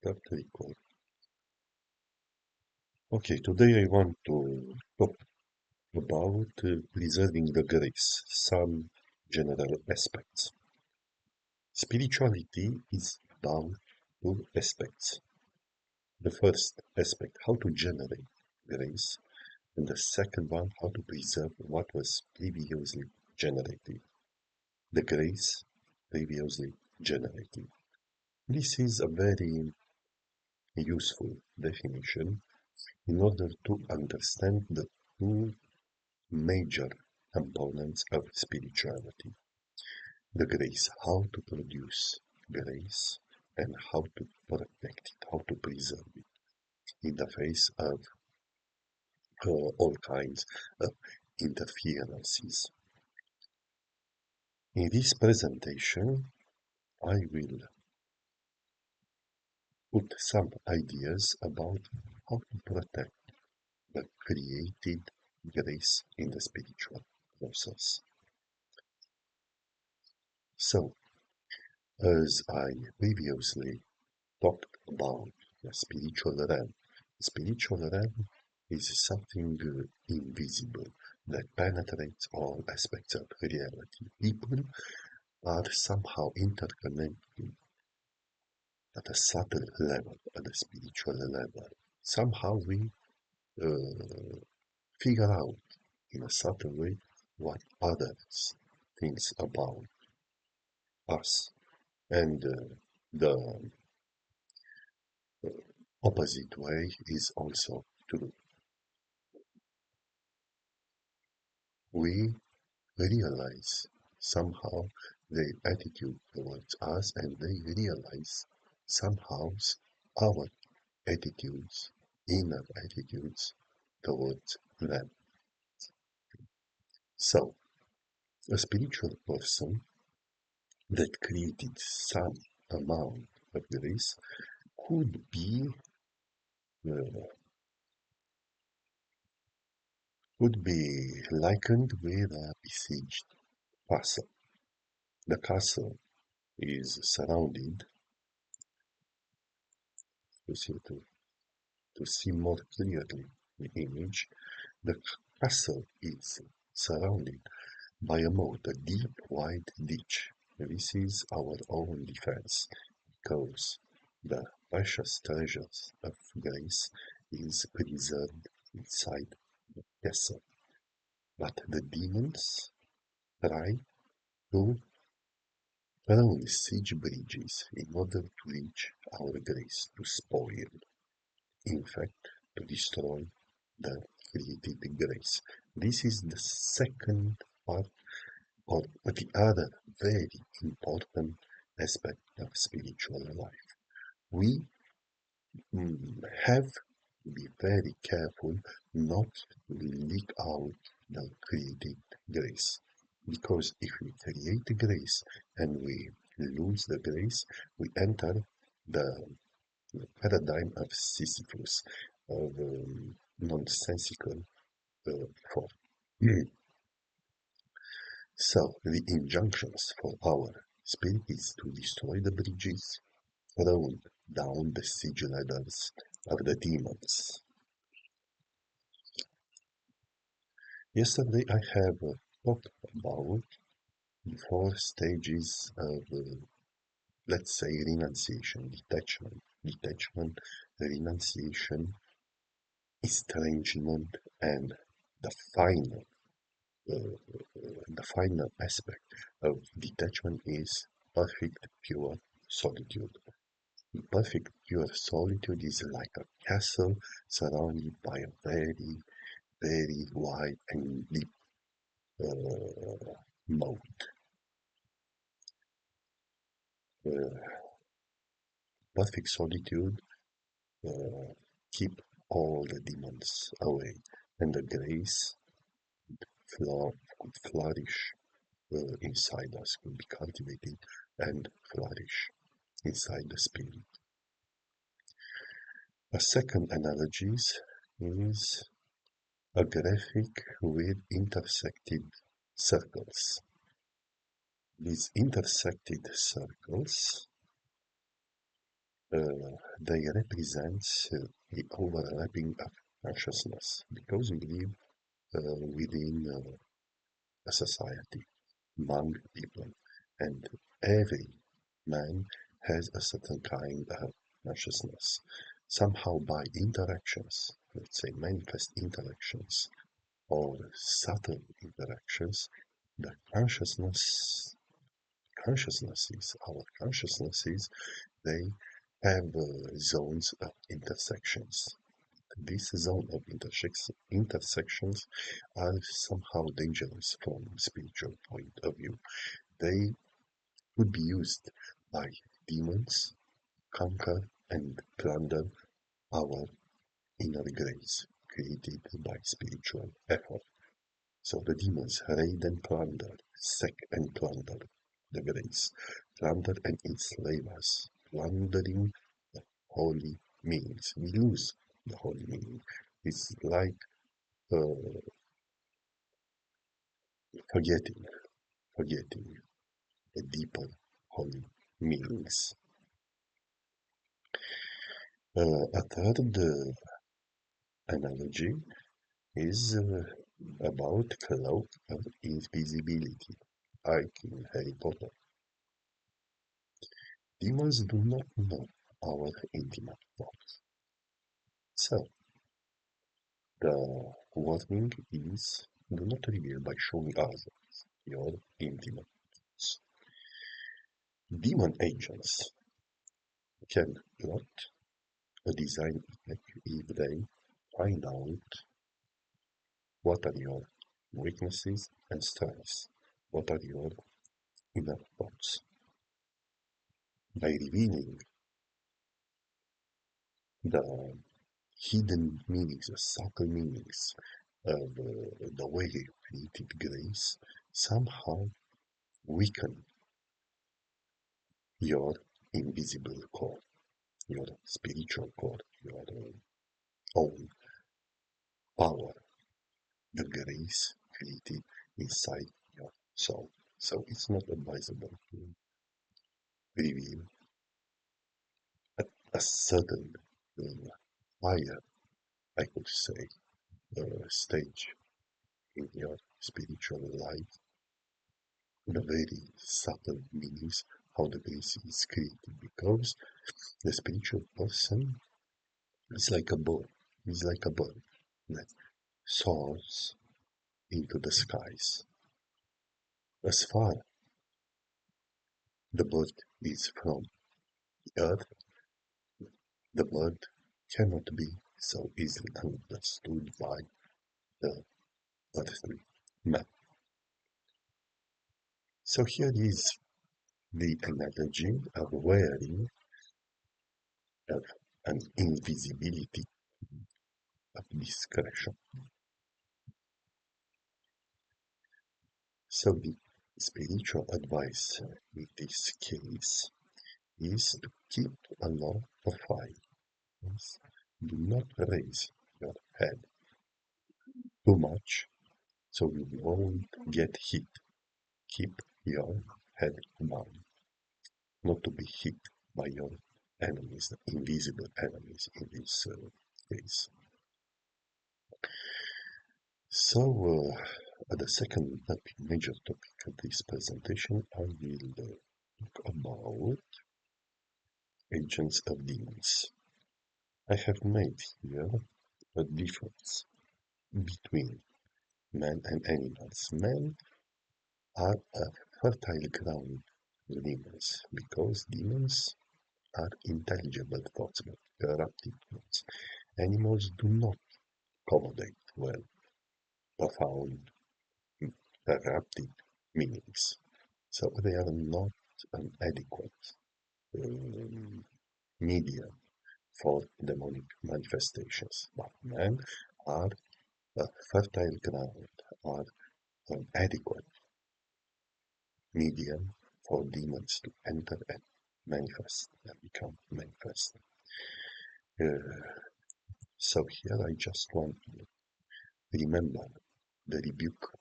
Start record. Okay, today I want to talk about preserving the grace, some general aspects. Spirituality is about two aspects. The first aspect, how to generate grace, and the second one, how to preserve what was previously generated. The grace previously generated. This is a very useful definition in order to understand the two major components of spirituality. The grace, how to produce grace and how to protect it, how to preserve it in the face of all kinds of interferences. In this presentation, I will put some ideas about how to protect the created grace in the spiritual process. So, as I previously talked about the spiritual realm. The spiritual realm is something invisible that penetrates all aspects of reality. People are somehow interconnected at a subtle level, at a spiritual level. Somehow we uh, figure out in a subtle way what others think about us. And the opposite way is also true. We realize somehow their attitude towards us and they realize somehow our attitudes, inner attitudes towards them. So, a spiritual person that created some amount of grace uh, could be likened with a besieged castle. The castle is surrounded, to see more clearly the image, the castle is surrounded by a moat, a deep, wide ditch. This is our own defense, because the precious treasures of grace is preserved inside the castle. But the demons try to throw siege bridges in order to reach our grace, to spoil, in fact, to destroy the created grace. This is the second part, or the other very important aspect of spiritual life. We have to be very careful not to leak out the created grace. Because if we create the grace and we lose the grace, we enter the paradigm of Sisyphus, of nonsensical form. So the injunctions for our spirit is to destroy the bridges, throw down the siege ladders of the demons. Yesterday I have talked about the four stages of, let's say, renunciation, detachment, renunciation, estrangement, and the final the final aspect of detachment is perfect pure solitude. Perfect pure solitude is like a castle surrounded by a very, very wide and deep moat. Perfect solitude uh, keep all the demons away, and the grace could flourish inside us, could be cultivated and flourish inside the spirit. A second analogy is a graphic with intersected circles. These intersected circles They represent the overlapping of consciousness because we live within a society among people, and every man has a certain kind of consciousness. Somehow, by interactions, let's say manifest interactions or subtle interactions, the our consciousnesses, they have zones of intersections. These zone of intersections are somehow dangerous from spiritual point of view. They could be used by demons, conquer and plunder our inner grace created by spiritual effort. So the demons raid and plunder, sack and plunder the grace, plunder and enslave us, plundering the holy meanings. We lose the holy meaning. It's like uh, forgetting, forgetting the deeper holy meanings. A third analogy is about cloak of invisibility, like in Harry Potter. Demons do not know our intimate thoughts. So, the warning is do not reveal by showing others your intimate thoughts. Demon agents can plot a design attack if they find out what are your weaknesses and strengths, what are your inner thoughts. By revealing the hidden meanings, the subtle meanings of the way you created grace, somehow weaken your invisible core, your spiritual core, your own power, the grace created inside your soul. So it's not advisable to reveal a certain higher, I could say, stage in your spiritual life, the very subtle meanings how the grace is created, because the spiritual person is like a bird, is like a bird that soars into the skies. As far the bird is from the earth, the bird cannot be so easily understood by the earthly man. So here is the analogy of wearing of an invisibility of discretion. So the spiritual advice in this case is to keep a low profile. Means do not raise your head too much so you won't get hit. Keep your head down, not to be hit by your enemies, the invisible enemies in this case. So, the second topic, major topic of this presentation, I will talk about agents of demons. I have made here a difference between man and animals. Men are a fertile ground for demons because demons are intelligible thoughts but corrupted thoughts. Animals do not accommodate well profound corrupted meanings, so they are not an adequate um, medium for demonic manifestations. But men are a fertile ground, are an adequate medium for demons to enter and manifest and become manifest. Uh, so here I just want to remember the rebuke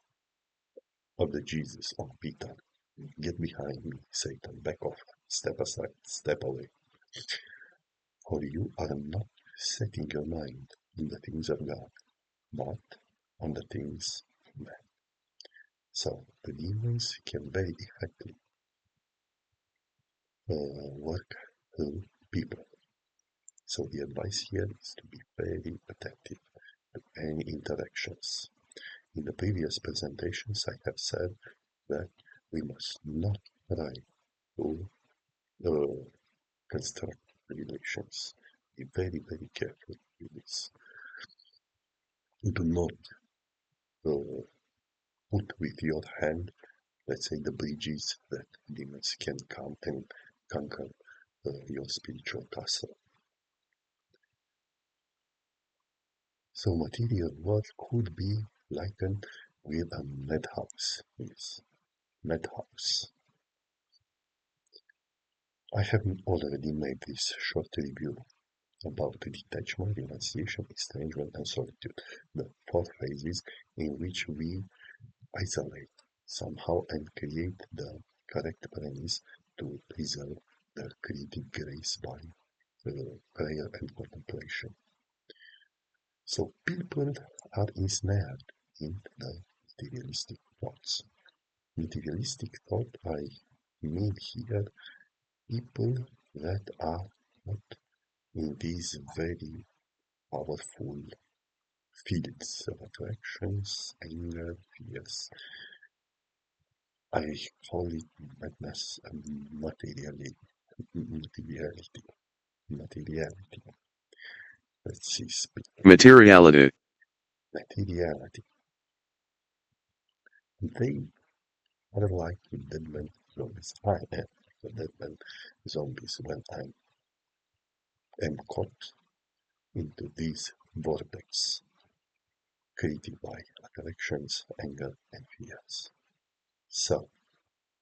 of the Jesus on Peter. Get behind me, Satan, back off, step aside, step away. for you are not setting your mind in the things of God, but on the things of man. So the demons can very effectively work through people. So the advice here is to be very attentive to any interactions. In the previous presentations I have said that we must not try to construct relations. Be very, very careful with this. Do not put with your hand, let's say, the bridges that demons can come and conquer your spiritual castle. So material world could be likened with a madhouse. Yes, madhouse. I have already made this short review about detachment, renunciation, estrangement, and solitude, the four phases in which we isolate somehow and create the correct premise to preserve the creative grace by prayer and contemplation. So people are ensnared in the materialistic thoughts. Materialistic thought, I mean here people that are not in these very powerful fields of attractions, anger, fears. I call it madness and materiality. Materiality. Let's see, speak. Materiality. Materiality. They are like deadman zombies. I am the deadman zombies when I am caught into this vortex created by attractions, anger, and fears. So,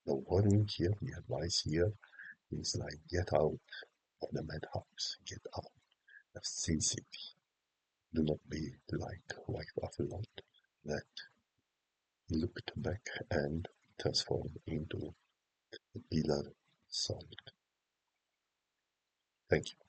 the warning here, the advice here is like get out of the madhouse, get out of Sin City. Do not be like wife of Lot that looked back and transformed into a pillar solid. Thank you.